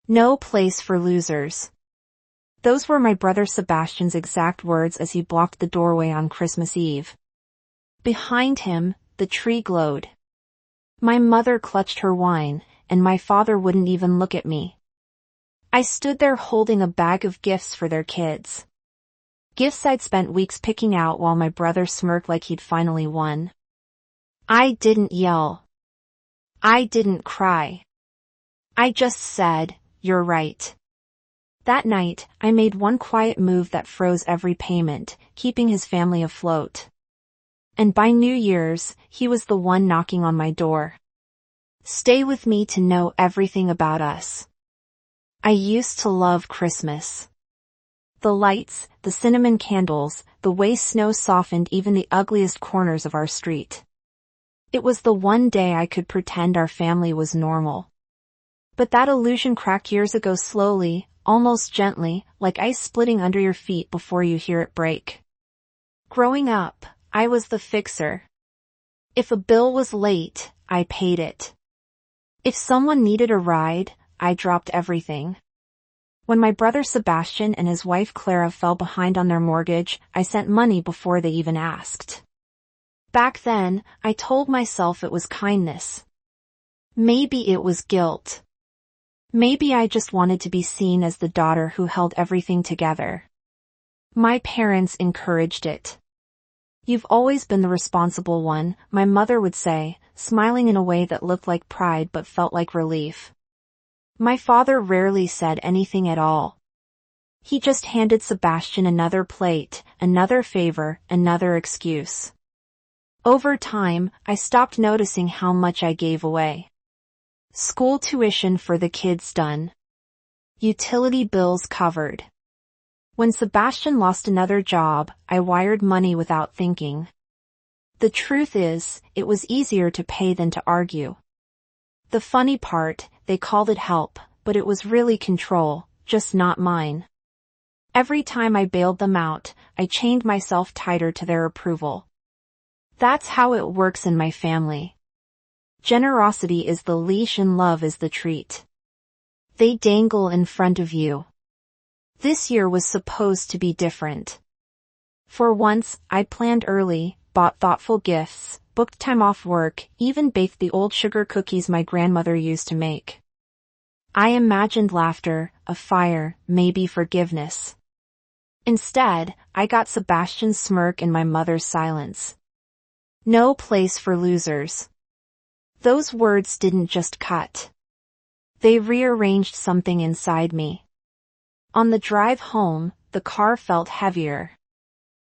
No place for losers. Those were my brother Sebastian's exact words as he blocked the doorway on Christmas Eve. Behind him, the tree glowed. My mother clutched her wine, and my father wouldn't even look at me. I stood there holding a bag of gifts for their kids. Gifts I'd spent weeks picking out while my brother smirked like he'd finally won. I didn't yell. I didn't cry. I just said, "You're right." That night, I made one quiet move that froze every payment, keeping his family afloat. And by New Year's, he was the one knocking on my door. Stay with me to know everything about us. I used to love Christmas. The lights, the cinnamon candles, the way snow softened even the ugliest corners of our street. It was the one day I could pretend our family was normal. But that illusion cracked years ago slowly, almost gently, like ice splitting under your feet before you hear it break. Growing up, I was the fixer. If a bill was late, I paid it. If someone needed a ride, I dropped everything. When my brother Sebastian and his wife Clara fell behind on their mortgage, I sent money before they even asked. Back then, I told myself it was kindness. Maybe it was guilt. Maybe I just wanted to be seen as the daughter who held everything together. My parents encouraged it. "You've always been the responsible one," my mother would say, smiling in a way that looked like pride but felt like relief. My father rarely said anything at all. He just handed Sebastian another plate, another favor, another excuse. Over time, I stopped noticing how much I gave away. School tuition for the kids done. Utility bills covered. When Sebastian lost another job, I wired money without thinking. The truth is, it was easier to pay than to argue. The funny part, they called it help, but it was really control, just not mine. Every time I bailed them out, I chained myself tighter to their approval. That's how it works in my family. Generosity is the leash and love is the treat. They dangle in front of you. This year was supposed to be different. For once, I planned early, bought thoughtful gifts, booked time off work, even baked the old sugar cookies my grandmother used to make. I imagined laughter, a fire, maybe forgiveness. Instead, I got Sebastian's smirk and my mother's silence. No place for losers. Those words didn't just cut. They rearranged something inside me. On the drive home, the car felt heavier.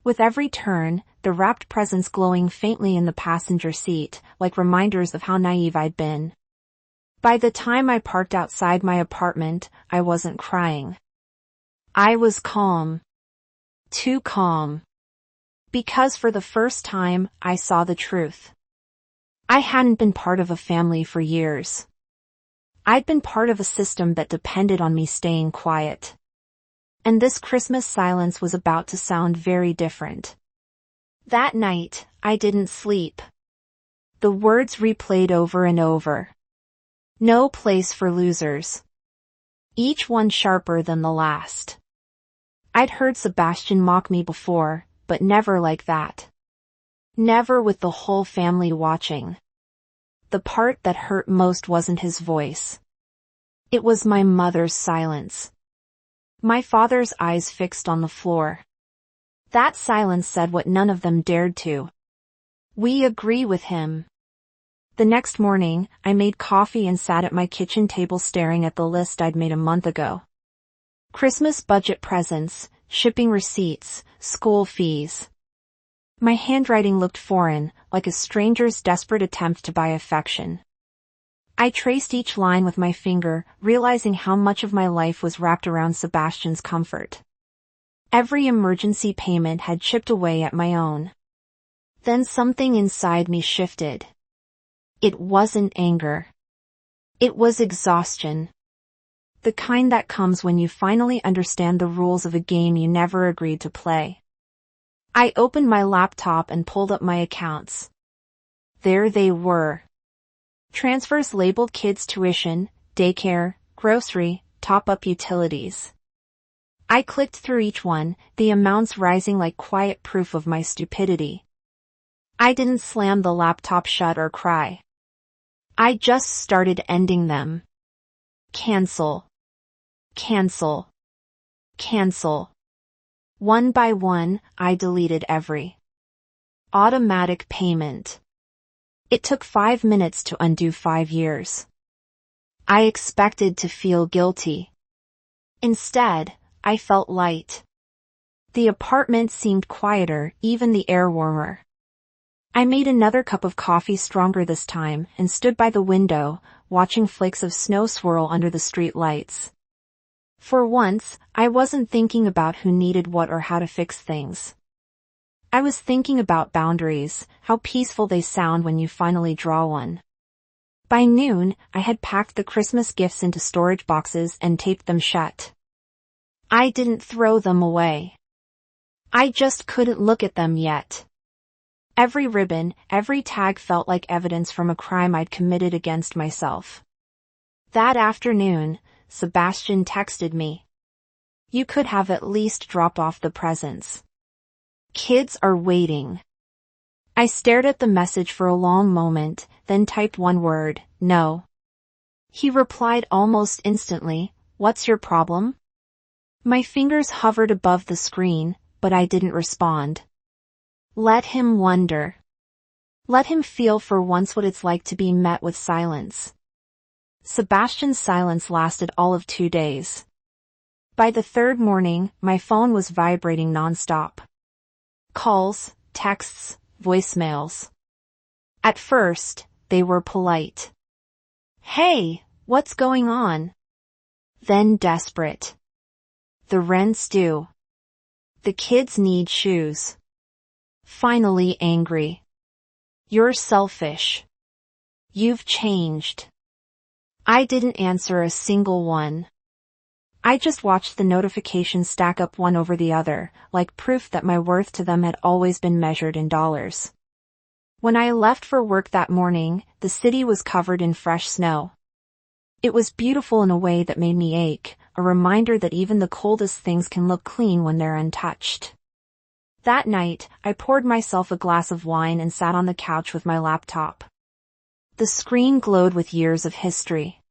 With every turn, the wrapped presents glowing faintly in the passenger seat, like reminders of how naive I'd been. By the time I parked outside my apartment, I wasn't crying. I was calm. Too calm. Because for the first time, I saw the truth. I hadn't been part of a family for years. I'd been part of a system that depended on me staying quiet. And this Christmas silence was about to sound very different. That night, I didn't sleep. The words replayed over and over. No place for losers. Each one sharper than the last. I'd heard Sebastian mock me before, but never like that. Never with the whole family watching. The part that hurt most wasn't his voice. It was my mother's silence. My father's eyes fixed on the floor. That silence said what none of them dared to. We agree with him. The next morning, I made coffee and sat at my kitchen table staring at the list I'd made a month ago. Christmas budget presents, shipping receipts, school fees. My handwriting looked foreign, like a stranger's desperate attempt to buy affection. I traced each line with my finger, realizing how much of my life was wrapped around Sebastian's comfort. Every emergency payment had chipped away at my own. Then something inside me shifted. It wasn't anger. It was exhaustion. The kind that comes when you finally understand the rules of a game you never agreed to play. I opened my laptop and pulled up my accounts. There they were. Transfers labeled kids' tuition, daycare, grocery, top up utilities. I clicked through each one, the amounts rising like quiet proof of my stupidity. I didn't slam the laptop shut or cry. I just started ending them. Cancel. Cancel. Cancel. One by one, I deleted every automatic payment. It took 5 minutes to undo 5 years. I expected to feel guilty. Instead, I felt light. The apartment seemed quieter, even the air warmer. I made another cup of coffee stronger this time and stood by the window, watching flakes of snow swirl under the street lights. For once, I wasn't thinking about who needed what or how to fix things. I was thinking about boundaries, how peaceful they sound when you finally draw one. By noon, I had packed the Christmas gifts into storage boxes and taped them shut. I didn't throw them away. I just couldn't look at them yet. Every ribbon, every tag felt like evidence from a crime I'd committed against myself. That afternoon, Sebastian texted me. You could have at least dropped off the presents. Kids are waiting. I stared at the message for a long moment, then typed one word, no. He replied almost instantly, what's your problem? My fingers hovered above the screen, but I didn't respond. Let him wonder. Let him feel for once what it's like to be met with silence. Sebastian's silence lasted all of 2 days. By the third morning, my phone was vibrating nonstop. Calls, texts, voicemails. At first, they were polite. Hey, what's going on? Then desperate. The rent's due. The kids need shoes. Finally angry. You're selfish. You've changed. I didn't answer a single one. I just watched the notifications stack up one over the other, like proof that my worth to them had always been measured in dollars. When I left for work that morning, the city was covered in fresh snow. It was beautiful in a way that made me ache, a reminder that even the coldest things can look clean when they're untouched. That night, I poured myself a glass of wine and sat on the couch with my laptop. The screen glowed with years of history.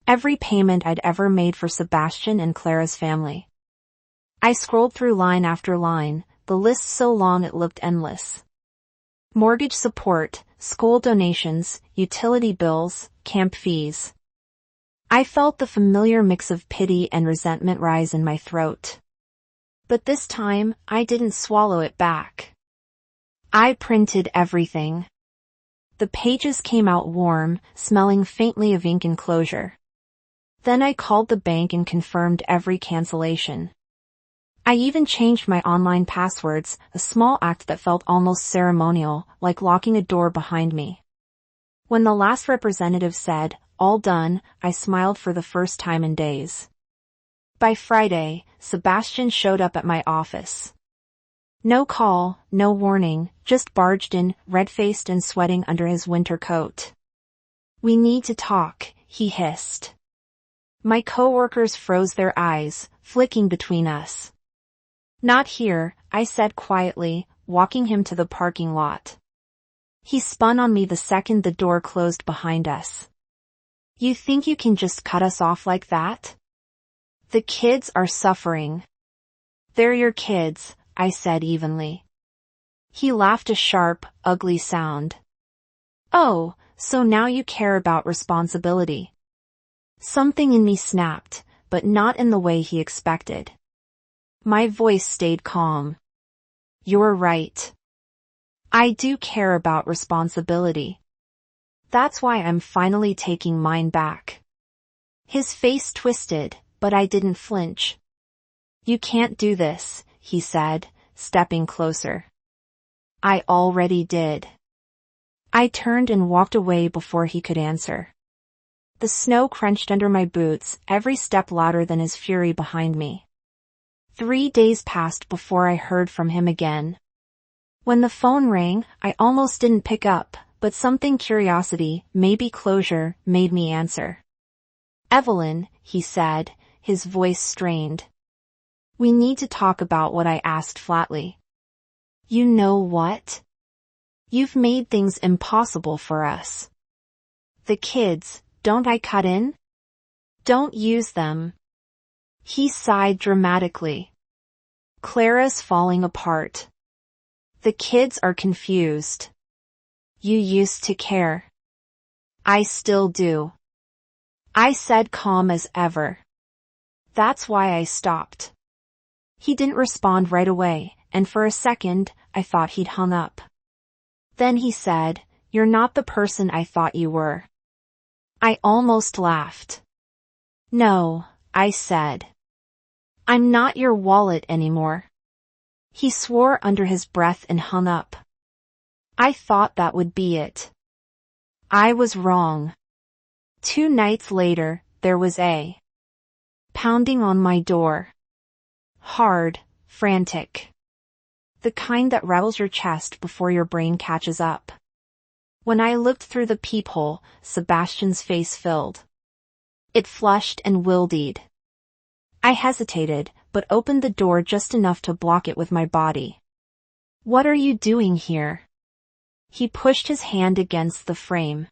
Every payment I'd ever made for Sebastian and Clara's family. I scrolled through line after line, the list so long it looked endless. Mortgage support, school donations, utility bills, camp fees. I felt the familiar mix of pity and resentment rise in my throat. But this time, I didn't swallow it back. I printed everything. The pages came out warm, smelling faintly of ink and closure. Then I called the bank and confirmed every cancellation. I even changed my online passwords, a small act that felt almost ceremonial, like locking a door behind me. When the last representative said, all done, I smiled for the first time in days. By Friday, Sebastian showed up at my office. No call, no warning, just barged in, red-faced and sweating under his winter coat. We need to talk, he hissed. My coworkers froze their eyes, flicking between us. Not here, I said quietly, walking him to the parking lot. He spun on me the second the door closed behind us. You think you can just cut us off like that? The kids are suffering. They're your kids, I said evenly. He laughed a sharp, ugly sound. Oh, so now you care about responsibility. Something in me snapped, but not in the way he expected. My voice stayed calm. You're right. I do care about responsibility. That's why I'm finally taking mine back. His face twisted, but I didn't flinch. You can't do this, he said, stepping closer. I already did. I turned and walked away before he could answer. The snow crunched under my boots, every step louder than his fury behind me. 3 days passed before I heard from him again. When the phone rang, I almost didn't pick up, but something curiosity, maybe closure, made me answer. Evelyn, he said, his voice strained. We need to talk about what I asked flatly. You know what? You've made things impossible for us. The kids, don't I cut in? Don't use them. He sighed dramatically. Clara's falling apart. The kids are confused. You used to care. I still do. I said, calm as ever. That's why I stopped. He didn't respond right away, and for a second, I thought he'd hung up. Then he said, you're not the person I thought you were. I almost laughed. No, I said. I'm not your wallet anymore. He swore under his breath and hung up. I thought that would be it. I was wrong. 2 nights later, there was a pounding on my door. Hard, frantic. The kind that rattles your chest before your brain catches up. When I looked through the peephole, Sebastian's face filled. It flushed and wildeed. I hesitated, but opened the door just enough to block it with my body. What are you doing here? He pushed his hand against the frame.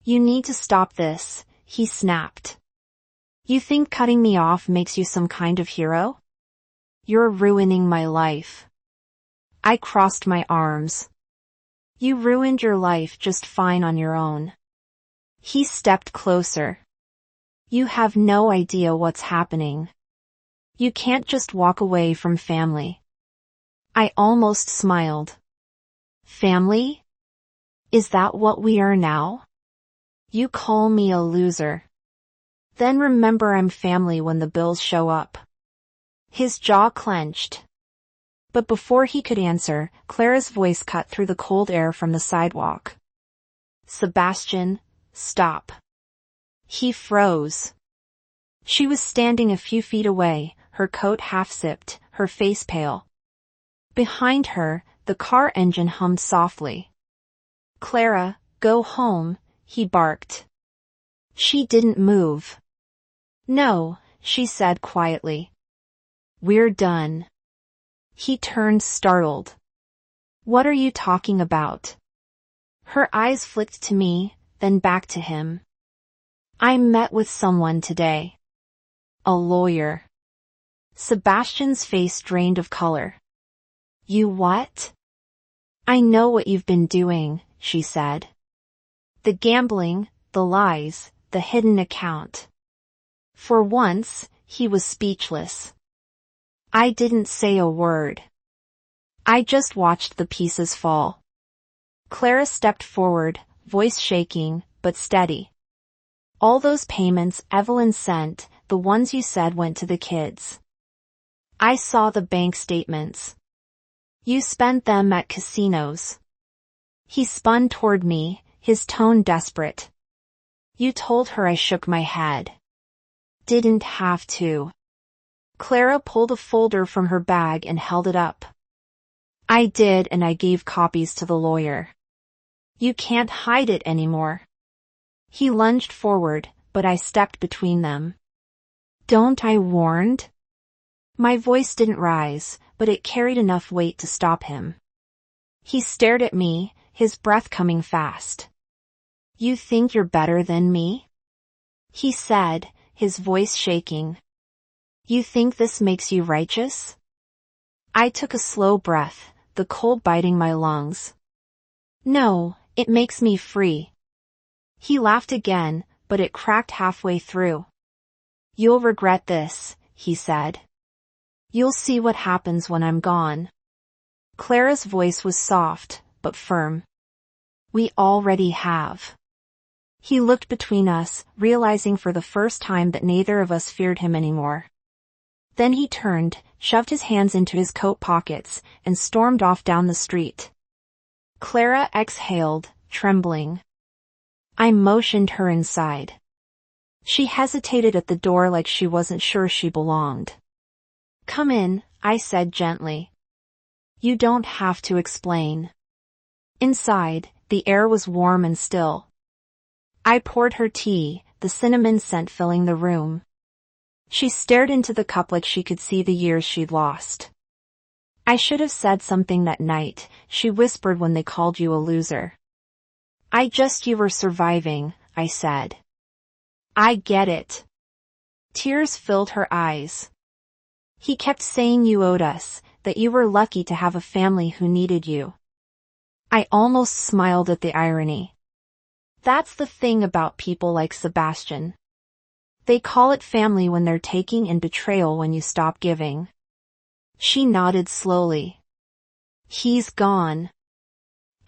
You need to stop this, he snapped. You think cutting me off makes you some kind of hero? You're ruining my life. I crossed my arms. You ruined your life just fine on your own. He stepped closer. You have no idea what's happening. You can't just walk away from family. I almost smiled. Family? Is that what we are now? You call me a loser. Then remember I'm family when the bills show up. His jaw clenched. But before he could answer, Clara's voice cut through the cold air from the sidewalk. Sebastian, stop. He froze. She was standing a few feet away, her coat half-zipped, her face pale. Behind her, the car engine hummed softly. Clara, go home, he barked. She didn't move. No, she said quietly. We're done. He turned startled. What are you talking about? Her eyes flicked to me, then back to him. I met with someone today. A lawyer. Sebastian's face drained of color. You what? I know what you've been doing, she said. The gambling, the lies, the hidden account. For once, he was speechless. I didn't say a word. I just watched the pieces fall. Clara stepped forward, voice shaking, but steady. All those payments Evelyn sent, the ones you said went to the kids. I saw the bank statements. You spent them at casinos. He spun toward me, his tone desperate. You told her. I shook my head. Didn't have to. Clara pulled a folder from her bag and held it up. I did, and I gave copies to the lawyer. You can't hide it anymore. He lunged forward, but I stepped between them. Don't I warned? My voice didn't rise, but it carried enough weight to stop him. He stared at me, his breath coming fast. You think you're better than me? He said, his voice shaking. You think this makes you righteous? I took a slow breath, the cold biting my lungs. No, it makes me free. He laughed again, but it cracked halfway through. You'll regret this, he said. You'll see what happens when I'm gone. Clara's voice was soft, but firm. We already have. He looked between us, realizing for the first time that neither of us feared him anymore. Then he turned, shoved his hands into his coat pockets, and stormed off down the street. Clara exhaled, trembling. I motioned her inside. She hesitated at the door like she wasn't sure she belonged. Come in, I said gently. You don't have to explain. Inside, the air was warm and still. I poured her tea, the cinnamon scent filling the room. She stared into the cup like she could see the years she'd lost. I should have said something that night, she whispered when they called you a loser. You were surviving, I said. I get it. Tears filled her eyes. He kept saying you owed us, that you were lucky to have a family who needed you. I almost smiled at the irony. That's the thing about people like Sebastian. They call it family when they're taking and betrayal when you stop giving. She nodded slowly. He's gone.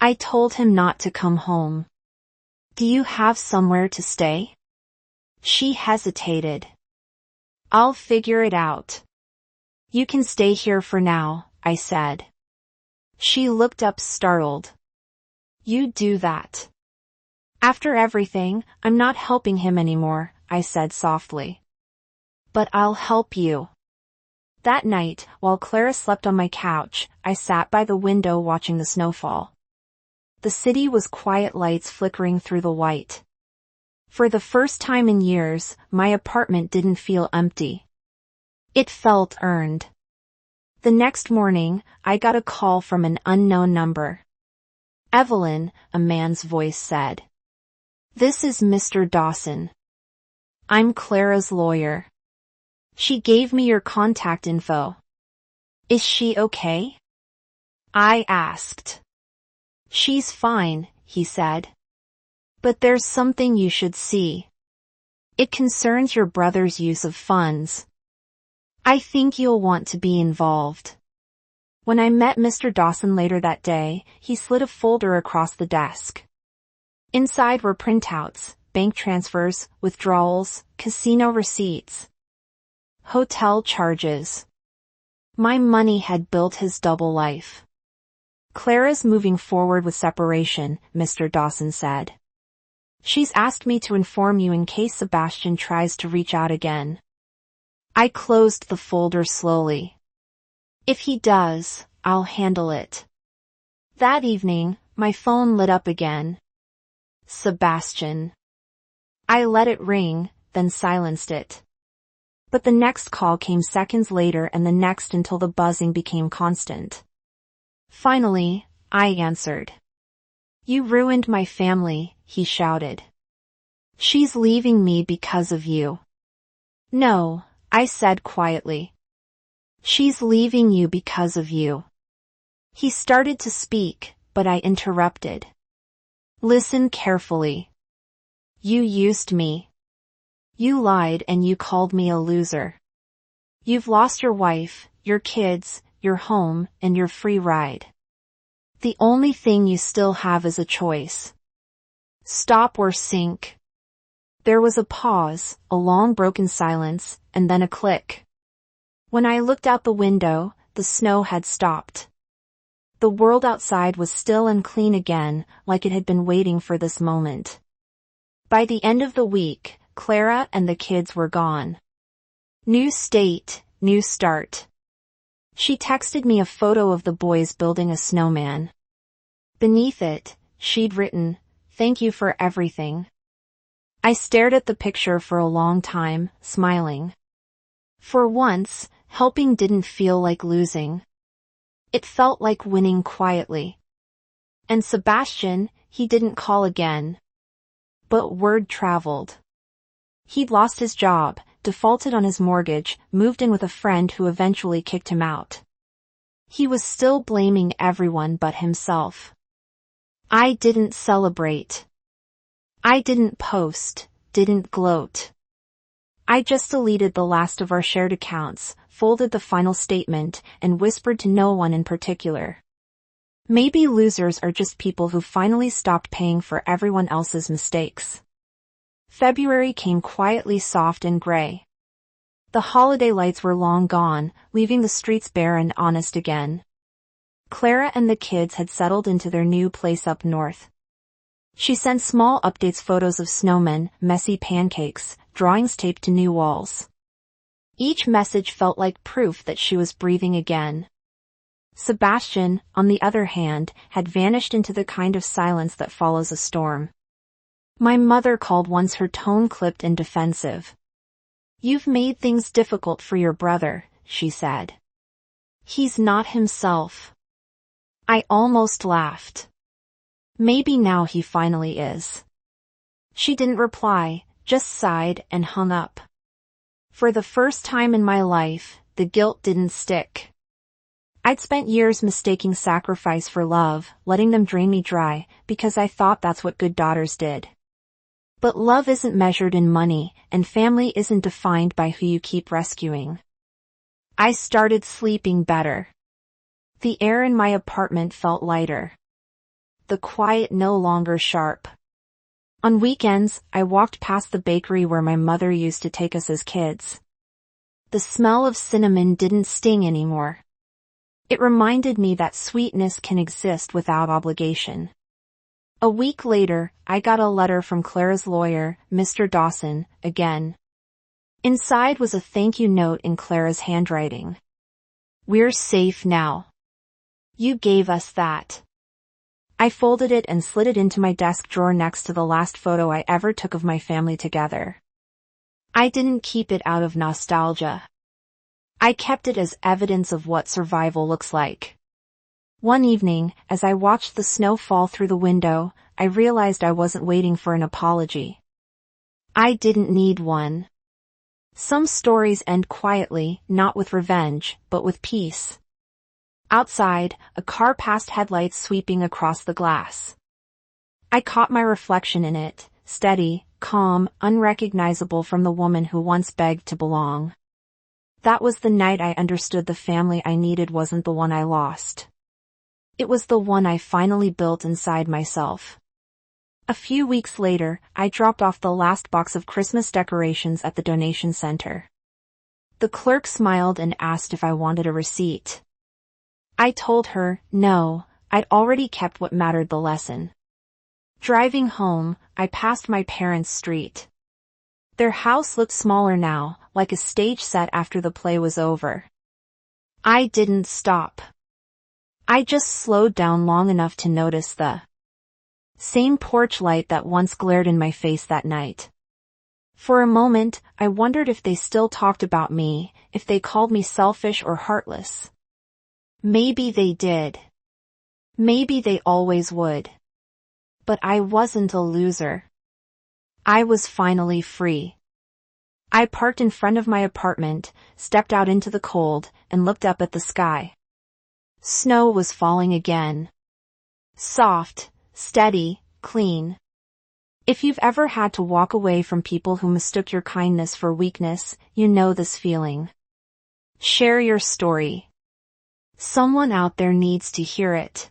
I told him not to come home. Do you have somewhere to stay? She hesitated. I'll figure it out. You can stay here for now, I said. She looked up startled. You do that. After everything, I'm not helping him anymore, I said softly. But I'll help you. That night, while Clara slept on my couch, I sat by the window watching the snowfall. The city was quiet, lights flickering through the white. For the first time in years, my apartment didn't feel empty. It felt earned. The next morning, I got a call from an unknown number. Evelyn, a man's voice said. This is Mr. Dawson. I'm Clara's lawyer. She gave me your contact info. Is she okay? I asked. She's fine, he said. But there's something you should see. It concerns your brother's use of funds. I think you'll want to be involved. When I met Mr. Dawson later that day, he slid a folder across the desk. Inside were printouts, bank transfers, withdrawals, casino receipts, hotel charges. My money had built his double life. Clara's moving forward with separation, Mr. Dawson said. She's asked me to inform you in case Sebastian tries to reach out again. I closed the folder slowly. If he does, I'll handle it. That evening, my phone lit up again. Sebastian. I let it ring, then silenced it. But the next call came seconds later and the next until the buzzing became constant. Finally, I answered. You ruined my family, he shouted. She's leaving me because of you. No, I said quietly. She's leaving you because of you. He started to speak, but I interrupted. Listen carefully. You used me. You lied and you called me a loser. You've lost your wife, your kids, your home, and your free ride. The only thing you still have is a choice. Stop or sink. There was a pause, a long broken silence, and then a click. When I looked out the window, the snow had stopped. The world outside was still and clean again, like it had been waiting for this moment. By the end of the week, Clara and the kids were gone. New state, new start. She texted me a photo of the boys building a snowman. Beneath it, she'd written, "Thank you for everything." I stared at the picture for a long time, smiling. For once, helping didn't feel like losing. It felt like winning quietly. And Sebastian, he didn't call again. But word traveled. He'd lost his job, defaulted on his mortgage, moved in with a friend who eventually kicked him out. He was still blaming everyone but himself. I didn't celebrate. I didn't post, didn't gloat. I just deleted the last of our shared accounts, folded the final statement, and whispered to no one in particular. Maybe losers are just people who finally stopped paying for everyone else's mistakes. February came quietly soft and gray. The holiday lights were long gone, leaving the streets bare and honest again. Clara and the kids had settled into their new place up north. She sent small updates, photos of snowmen, messy pancakes, drawings taped to new walls. Each message felt like proof that she was breathing again. Sebastian, on the other hand, had vanished into the kind of silence that follows a storm. My mother called once, her tone clipped and defensive. "You've made things difficult for your brother," she said. "He's not himself." I almost laughed. Maybe now he finally is. She didn't reply, just sighed and hung up. For the first time in my life, the guilt didn't stick. I'd spent years mistaking sacrifice for love, letting them drain me dry, because I thought that's what good daughters did. But love isn't measured in money, and family isn't defined by who you keep rescuing. I started sleeping better. The air in my apartment felt lighter. The quiet no longer sharp. On weekends, I walked past the bakery where my mother used to take us as kids. The smell of cinnamon didn't sting anymore. It reminded me that sweetness can exist without obligation. A week later, I got a letter from Clara's lawyer, Mr. Dawson, again. Inside was a thank you note in Clara's handwriting. "We're safe now. You gave us that." I folded it and slid it into my desk drawer next to the last photo I ever took of my family together. I didn't keep it out of nostalgia. I kept it as evidence of what survival looks like. One evening, as I watched the snow fall through the window, I realized I wasn't waiting for an apology. I didn't need one. Some stories end quietly, not with revenge, but with peace. Outside, a car passed, headlights sweeping across the glass. I caught my reflection in it, steady, calm, unrecognizable from the woman who once begged to belong. That was the night I understood the family I needed wasn't the one I lost. It was the one I finally built inside myself. A few weeks later, I dropped off the last box of Christmas decorations at the donation center. The clerk smiled and asked if I wanted a receipt. I told her, no, I'd already kept what mattered, the lesson. Driving home, I passed my parents' street. Their house looked smaller now, like a stage set after the play was over. I didn't stop. I just slowed down long enough to notice the same porch light that once glared in my face that night. For a moment, I wondered if they still talked about me, if they called me selfish or heartless. Maybe they did. Maybe they always would. But I wasn't a loser. I was finally free. I parked in front of my apartment, stepped out into the cold, and looked up at the sky. Snow was falling again. Soft, steady, clean. If you've ever had to walk away from people who mistook your kindness for weakness, you know this feeling. Share your story. Someone out there needs to hear it.